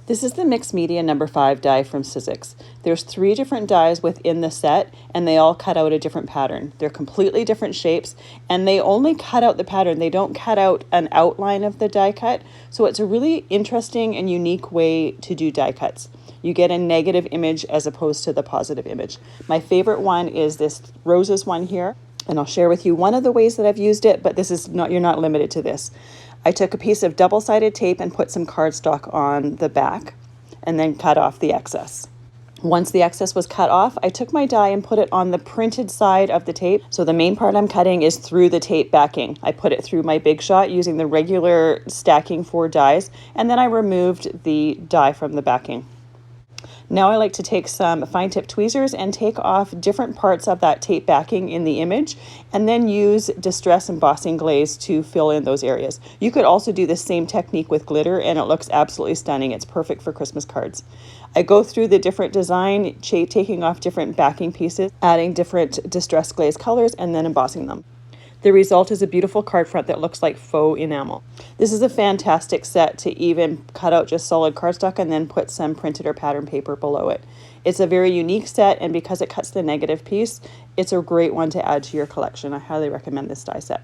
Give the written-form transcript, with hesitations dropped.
This is the mixed media number 5 die from Sizzix. There's 3 different dies within the set, and they all cut out a different pattern. They're completely different shapes, and they only cut out the pattern. They don't cut out an outline of the die cut. So it's a really interesting and unique way to do die cuts. You get a negative image as opposed to the positive image. My favorite one is this roses one here, and I'll share with you one of the ways that I've used it, but you're not limited to this. I took a piece of double-sided tape and put some cardstock on the back and then cut off the excess. Once the excess was cut off, I took my die and put it on the printed side of the tape. So the main part I'm cutting is through the tape backing. I put it through my Big Shot using the regular stacking 4 dies, and then I removed the die from the backing. Now I like to take some fine tip tweezers and take off different parts of that tape backing in the image, and then use distress embossing glaze to fill in those areas. You could also do the same technique with glitter, and it looks absolutely stunning. It's perfect for Christmas cards. I go through the different design, taking off different backing pieces, adding different distress glaze colors, and then embossing them. The result is a beautiful card front that looks like faux enamel. This is a fantastic set to even cut out just solid cardstock and then put some printed or pattern paper below it. It's a very unique set, and because it cuts the negative piece, it's a great one to add to your collection. I highly recommend this die set.